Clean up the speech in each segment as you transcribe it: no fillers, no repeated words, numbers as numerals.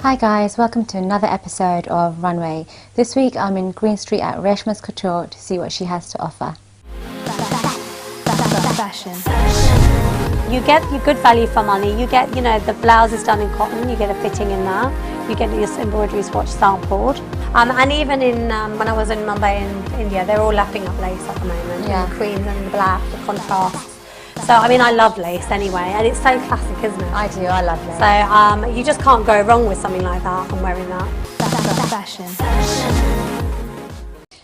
Hi guys, welcome to another episode of Runway. This week I'm in Green Street at Raishma's Couture to see what she has to offer. Fashion. You get your good value for money. You get, the blouse is done in cotton. You get a fitting in there. You get your embroidery swatch sampled. And even when I was in Mumbai in India, they're all lapping up lace at the moment. Yeah. The creams and the black, the contrasts. So, I love lace anyway, and it's so classic, isn't it? I do, I love lace. So, you just can't go wrong with something like that. I'm wearing that. Fashion.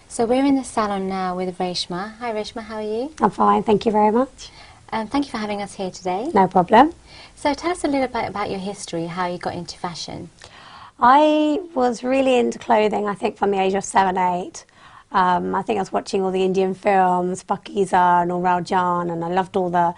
So we're in the salon now with Raishma. Hi Raishma, how are you? I'm fine, thank you very much. Thank you for having us here today. No problem. So tell us a little bit about your history, how you got into fashion. I was really into clothing, I think, from the age of 7, 8. I think I was watching all the Indian films, Pakiza and all Rajan, and I loved all the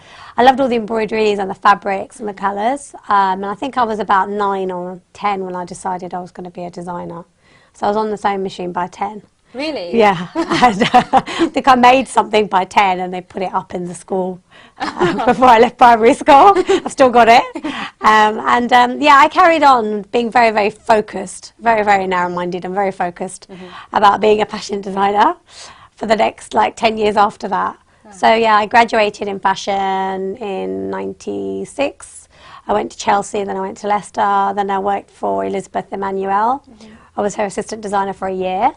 embroideries and the fabrics and the colours. And I think I was about 9 or 10 when I decided I was going to be a designer. So I was on the sewing machine by 10. Really? Yeah. And, I think I made something by 10 and they put it up in the school before I left primary school. I've still got it. I carried on being very, very focused, very, very narrow-minded and very focused about being a fashion designer for the next 10 years after that. Oh. So yeah, I graduated in fashion in 96. I went to Chelsea, then I went to Leicester, then I worked for Elizabeth Emmanuel. I was her assistant designer for a year.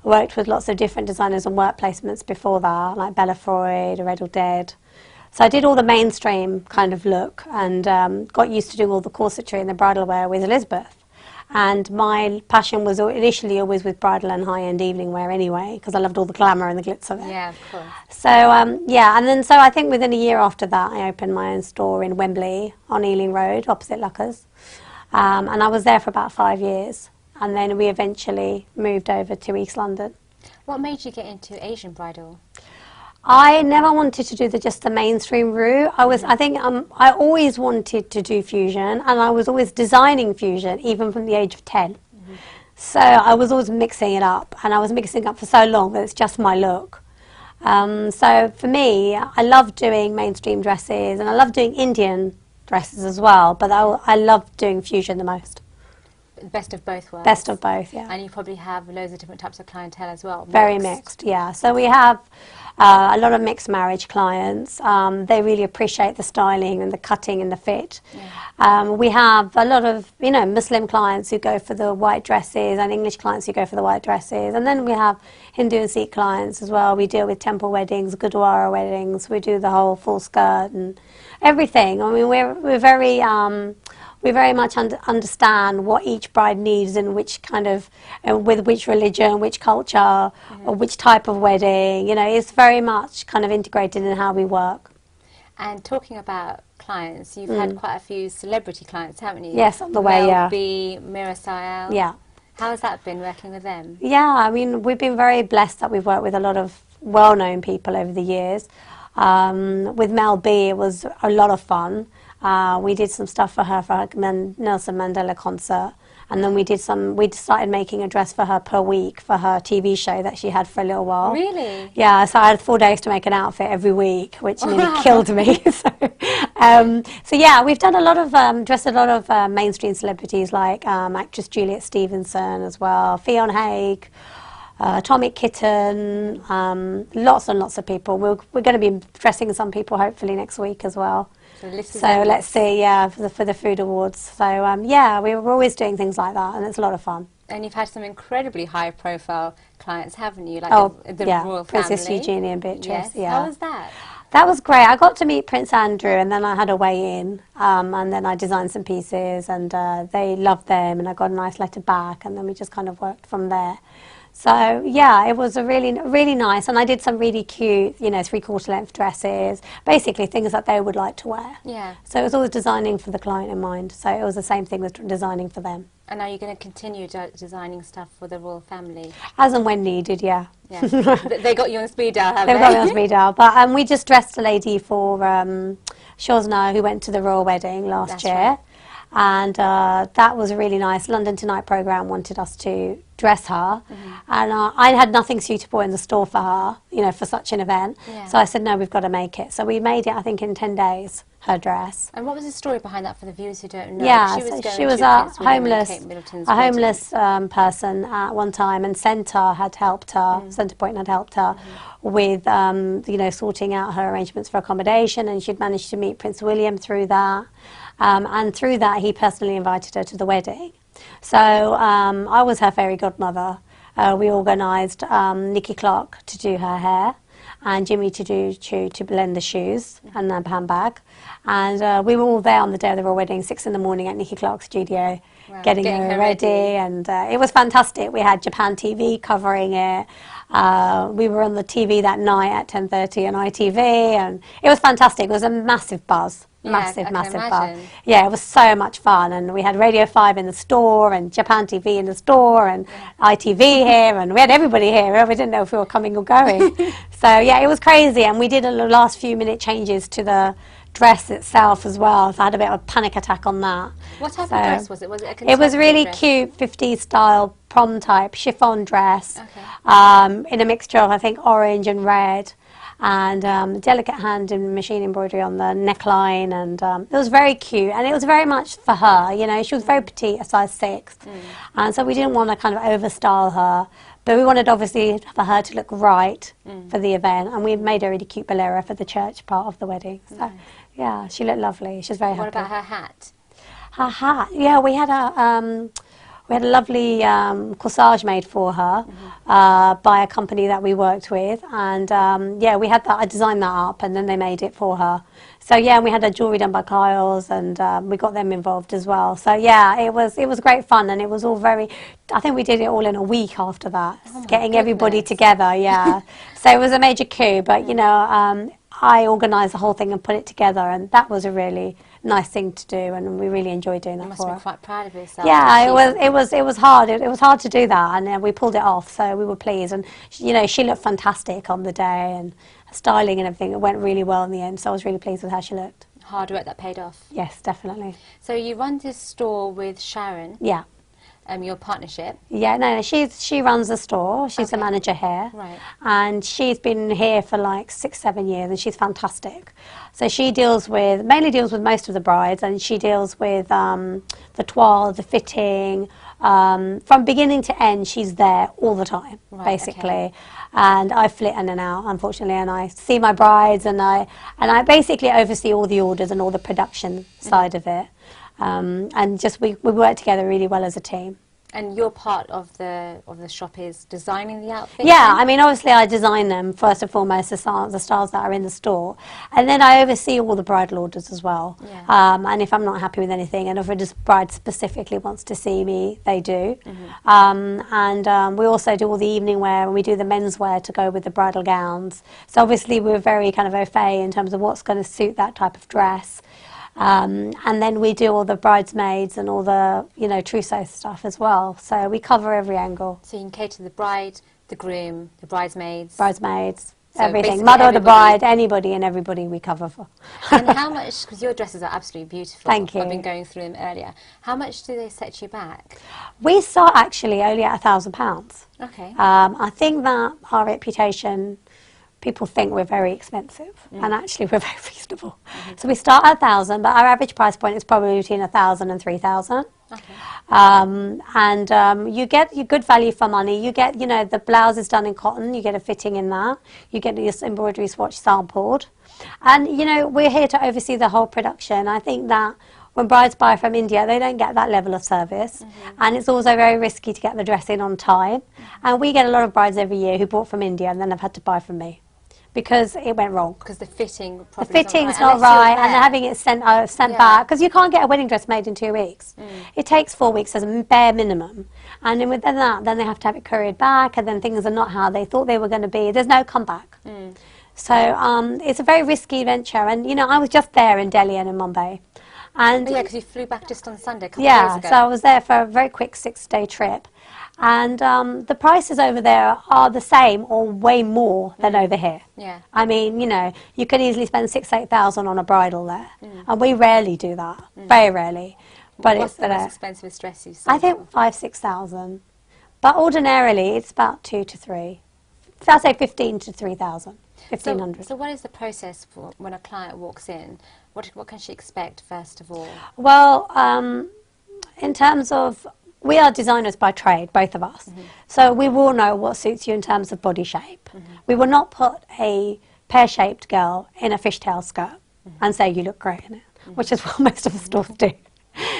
I worked with lots of different designers and work placements before that, like Bella Freud, Redl Dead. So I did all the mainstream kind of look and got used to doing all the corsetry and the bridal wear with Elizabeth. And my passion was initially always with bridal and high-end evening wear anyway, because I loved all the glamour and the glitz of it. Yeah, of course. So, so I think within a year after that, I opened my own store in Wembley on Ealing Road, opposite Luckers. And I was there for about 5 years. And then we eventually moved over to East London. What made you get into Asian bridal? I never wanted to do just the mainstream route. I always wanted to do fusion, and I was always designing fusion, even from the age of 10. So I was always mixing it up, and I was mixing it up for so long that it's just my look. So for me, I love doing mainstream dresses, and I love doing Indian dresses as well, but I love doing fusion the most. Best of both worlds. Best of both, yeah. And you probably have loads of different types of clientele as well. Very mixed, yeah. So we have a lot of mixed marriage clients. They really appreciate the styling and the cutting and the fit. Yeah. We have a lot of, Muslim clients who go for the white dresses and English clients who go for the white dresses. And then we have Hindu and Sikh clients as well. We deal with temple weddings, Gurdwara weddings. We do the whole full skirt and everything. I mean, we're very... we very much understand what each bride needs and which kind of, with which religion, which culture, or which type of wedding. It's very much kind of integrated in how we work. And talking about clients, you've had quite a few celebrity clients, haven't you? Yes, on the way, yeah. B, Mira Sayal. Yeah. How has that been working with them? Yeah, we've been very blessed that we've worked with a lot of well-known people over the years. With Mel B, it was a lot of fun. We did some stuff for her Nelson Mandela concert, and then we started making a dress for her per week for her TV show that she had for a little while. Really? Yeah, so I had 4 days to make an outfit every week, which nearly killed me. So yeah, we've done a lot of, dressed a lot of mainstream celebrities like actress Juliet Stevenson as well, Fionn Haig, Atomic Kitten, lots and lots of people. We're going to be dressing some people hopefully next week as well. So let's see, yeah, for the food awards. So yeah, we're always doing things like that, and it's a lot of fun. And you've had some incredibly high-profile clients, haven't you? Like the royal Princess family. Eugenie and Beatrice. Yes. Yeah. How was that? That was great. I got to meet Prince Andrew, and then I had a weigh-in, and then I designed some pieces, and they loved them, and I got a nice letter back, and then we just kind of worked from there. So yeah, it was a really nice, and I did some really cute, 3/4 length dresses, basically things that they would like to wear. Yeah. So it was always designing for the client in mind. So it was the same thing with designing for them. And are you going to continue designing stuff for the royal family? As and when needed, yeah. Yeah. They got you on speed dial, have they? They've got me on speed dial. But we just dressed a lady for Shosna, who went to the royal wedding last year. Right. And that was really nice. London Tonight programme wanted us to dress her, and I had nothing suitable in the store for her, you know, for such an event. Yeah. So I said, no, we've got to make it. So we made it, I think, in 10 days, her dress. And what was the story behind that for the viewers who don't know? Yeah, She was a homeless person at one time, and Centre had helped her, Centrepoint had helped her with, you know, sorting out her arrangements for accommodation, and she'd managed to meet Prince William through that. And through that, he personally invited her to the wedding. So I was her fairy godmother. We organised Nikki Clark to do her hair, and Jimmy to blend the shoes and the handbag. And we were all there on the day of the royal wedding, 6 in the morning at Nikki Clark's studio, getting her ready. And it was fantastic. We had Japan TV covering it. We were on the TV that night at 10:30 on ITV, and it was fantastic. It was a massive buzz. Massive buzz. Yeah, it was so much fun, and we had Radio 5 in the store, and Japan TV in the store, and ITV here, and we had everybody here. We didn't know if we were coming or going. So yeah, it was crazy, and we did a last few minute changes to the dress itself as well, so I had a bit of a panic attack on that. What type of dress was it? Was it a It was really dress? cute, 50s style prom type chiffon dress, in a mixture of, I think, orange and red, and delicate hand and machine embroidery on the neckline, and it was very cute, and it was very much for her, you know. She was very petite, a size 6, and so we didn't want to kind of overstyle her, but we wanted obviously for her to look right for the event, and we made a really cute bolero for the church part of the wedding. So yeah, she looked lovely. She was very happy. What about her hat? Her hat, yeah, we had a lovely corsage made for her by a company that we worked with, and yeah, we had that. I designed that up, and then they made it for her. So yeah, and we had her jewellery done by Kyle's, and we got them involved as well. So yeah, it was great fun, and it was all very. I think we did it all in a week after that, getting everybody together. Yeah, so it was a major coup, but you know, I organised the whole thing and put it together, and that was a really nice thing to do, and we really enjoyed doing that. You must for be her. quite proud of yourself. Yeah, it was hard. It was hard to do that, and we pulled it off. So we were pleased, and you know, she looked fantastic on the day, and her styling and everything. It went really well in the end. So I was really pleased with how she looked. Hard work that paid off. Yes, definitely. So you run this store with Sharon. Yeah. Your partnership. Yeah, no, she runs the store. She's the manager here, right? And she's been here for like 6-7 years, and she's fantastic. So she mainly deals with most of the brides, and she deals with the toile, the fitting, from beginning to end. She's there all the time, basically. And I flit in and out, unfortunately, and I see my brides, and I basically oversee all the orders and all the production side of it. And just we work together really well as a team. And your part of the shop is designing the outfits? Yeah, I mean, obviously I design them first and foremost, the styles that are in the store, and then I oversee all the bridal orders as well. Yeah. And if I'm not happy with anything, and if a bride specifically wants to see me, they do. And we also do all the evening wear, and we do the men's wear to go with the bridal gowns. So obviously we're very kind of au fait in terms of what's going to suit that type of dress. And then we do all the bridesmaids and all the, you know, trousseau stuff as well. So we cover every angle. So you can cater to the bride, the groom, the bridesmaids. So everything. Mother of the bride, anybody and everybody we cover for. And how much, because your dresses are absolutely beautiful. Thank you. I've been going through them earlier. How much do they set you back? We start actually only at £1,000. Okay. I think that our reputation, people think we're very expensive, and actually we're very reasonable. So we start at 1,000, but our average price point is probably between 1,000 and 3,000. Okay. You get your good value for money. You get, you know, the blouse is done in cotton. You get a fitting in that. You get your embroidery swatch sampled, and you know, we're here to oversee the whole production. I think that when brides buy from India, they don't get that level of service, and it's also very risky to get the dress in on time. And we get a lot of brides every year who bought from India and then have had to buy from me, because it went wrong. Because the fitting probably the fitting's not right, and they're having it sent back, because you can't get a wedding dress made in 2 weeks. It takes 4 weeks as a bare minimum, and then within that, then they have to have it couriered back, and then things are not how they thought they were going to be. There's no comeback. So it's a very risky venture, and you know, I was just there in Delhi and in Mumbai. And yeah, because you flew back just on Sunday, a couple of days ago. So I was there for a very quick 6-day trip. And the prices over there are the same or way more than over here. Yeah. I mean, you know, you can easily spend 6,000-8,000 on a bridal there. And we rarely do that, very rarely. But what's the most expensive dress you've seen? I think 5,000-6,000. But ordinarily, it's about 2 to 3. I'd say 15 to 3,000, 1,500. So what is the process for when a client walks in? What can she expect, first of all? Well, in terms of, we are designers by trade, both of us. So we will know what suits you in terms of body shape. We will not put a pear-shaped girl in a fishtail skirt and say you look great in it, which is what most of the stores do.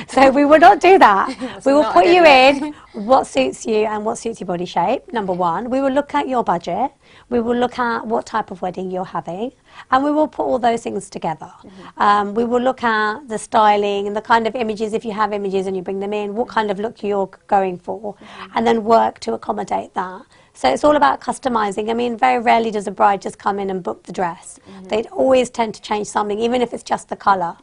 So we will not do that. We will put you in what suits you and what suits your body shape, number one. We will look at your budget. We will look at what type of wedding you're having. And we will put all those things together. We will look at the styling and the kind of images, if you have images and you bring them in, what kind of look you're going for, and then work to accommodate that. So it's all about customizing. I mean, very rarely does a bride just come in and book the dress. They always tend to change something, even if it's just the colour.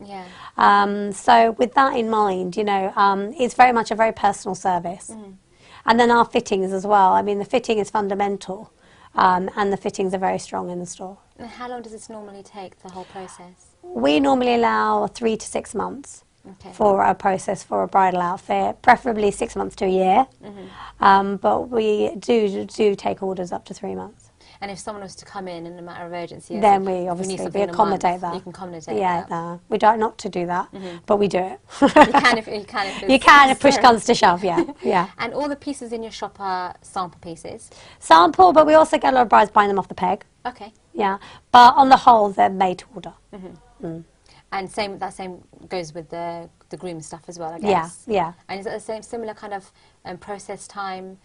So with that in mind, you know, it's very much a very personal service. And then our fittings as well. I mean, the fitting is fundamental, and the fittings are very strong in the store. And how long does this normally take, the whole process? We normally allow 3 to 6 months. For a process for a bridal outfit, preferably 6 months to a year, but we do take orders up to 3 months. And if someone was to come in a matter of urgency, then we obviously accommodate that. You can accommodate that. No, we don't not to do that, but we do it. You can if push comes to shove. Yeah. And all the pieces in your shop are sample pieces. Sample, but we also get a lot of brides buying them off the peg. Okay. Yeah, but on the whole, they're made to order. And that same goes with the groom stuff as well, I guess. Yeah. And is it the same similar kind of process time?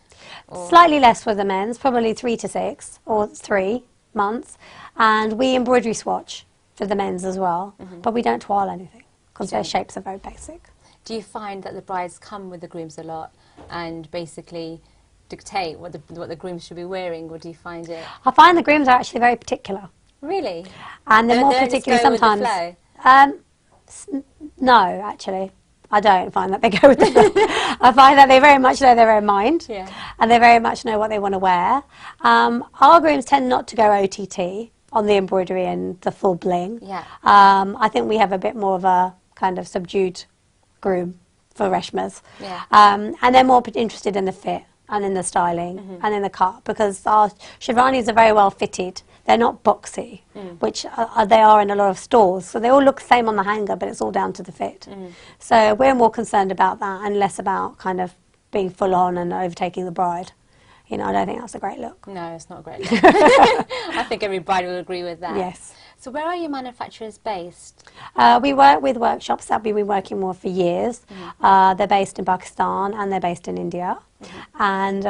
Or? Slightly less for the men's, probably 3 to 6 or 3 months. And we embroidery swatch for the men's as well, but we don't twirl anything because their shapes are very basic. Do you find that the brides come with the grooms a lot and basically dictate what the grooms should be wearing, or do you find it? I find the grooms are actually very particular. Really? And they're more particular sometimes. With the flow? No, actually, I don't find that they go with the flow. I find that they very much know their own mind, and they very much know what they want to wear. Our grooms tend not to go OTT on the embroidery and the full bling. I think we have a bit more of a kind of subdued groom for Raishmas. And they're more interested in the fit and in the styling and in the cut, because our Shirvanis are very well fitted. They're not boxy, which they are in a lot of stores. So they all look the same on the hanger, but it's all down to the fit. So we're more concerned about that and less about kind of being full on and overtaking the bride. You know, I don't think that's a great look. No, it's not a great look. I think every bride will agree with that. Yes. So where are your manufacturers based? We work with workshops that we've been working with for years. They're based in Pakistan and they're based in India. And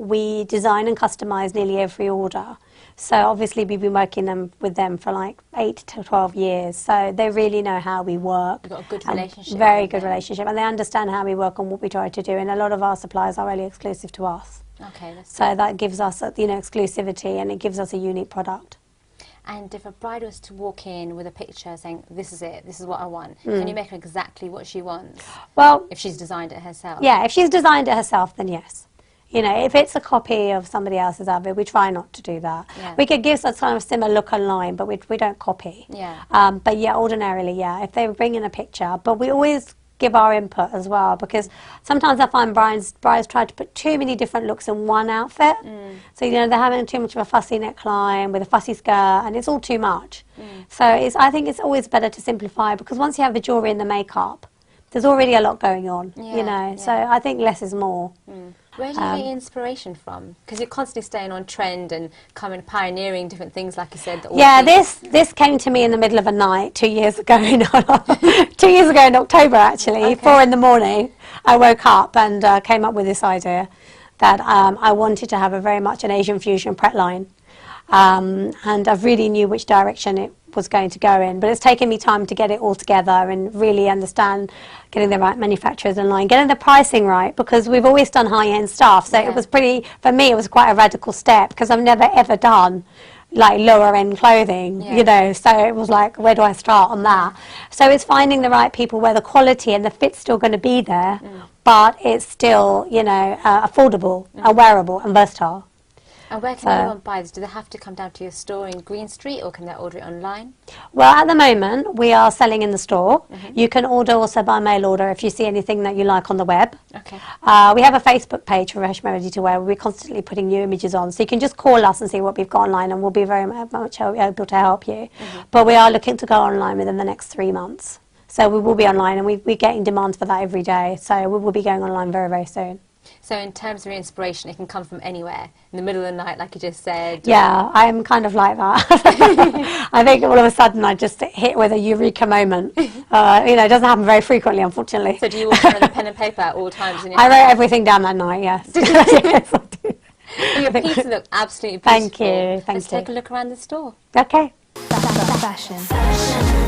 we design and customise nearly every order. So obviously we've been working with them for like 8 to 12 years. So they really know how we work. You've got a good relationship. Very good relationship. And they understand how we work and what we try to do. And a lot of our suppliers are really exclusive to us. Okay, that's so that gives us, you know, exclusivity, and it gives us a unique product. And if a bride was to walk in with a picture saying, this is it, this is what I want, can you make her exactly what she wants? Well, if she's designed it herself? Yeah, if she's designed it herself, then yes. You know, if it's a copy of somebody else's outfit, we try not to do that. We could give a kind of similar look online, but we don't copy. But yeah, ordinarily, yeah, if they bring in a picture, but we always give our input as well, because sometimes I find brides try to put too many different looks in one outfit. So, you know, they're having too much of a fussy neckline with a fussy skirt, and it's all too much. So I think it's always better to simplify, because once you have the jewellery and the makeup, there's already a lot going on, you know, so I think less is more. Where do you get inspiration from? Because you're constantly staying on trend and pioneering different things, like you said. Yeah, this came to me in the middle of a night 2 years ago. 2 years ago in October, actually, 4 in the morning. I woke up and came up with this idea that I wanted to have very much an Asian fusion pret line. And I really knew which direction it was going to go in, but it's taken me time to get it all together and really understand getting the right manufacturers in line, getting the pricing right, because we've always done high-end stuff, so it was for me it was quite a radical step, because I've never ever done like lower end clothing, you know, so it was like, where do I start on that? So it's finding the right people where the quality and the fit's still going to be there, but it's still, you know, affordable, wearable and versatile. And where can anyone buy this? Do they have to come down to your store in Green Street, or can they order it online? Well, at the moment, we are selling in the store. You can order also by mail order if you see anything that you like on the web. Okay. We have a Facebook page for Raishma Ready to Wear. We're constantly putting new images on. So you can just call us and see what we've got online, and we'll be very much able to help you. But we are looking to go online within the next 3 months. So we will be online, and we're getting demands for that every day. So we will be going online very, very soon. So in terms of your inspiration, it can come from anywhere, in the middle of the night, like you just said? Yeah, I'm kind of like that. I think all of a sudden I just hit with a eureka moment. You know, it doesn't happen very frequently, unfortunately. So do you walk around with a pen and paper at all times? I wrote everything down that night, yes. Yes, I do. Well, your pieces look absolutely beautiful. Thank you. Let's take a look around the store. Okay. Fashion.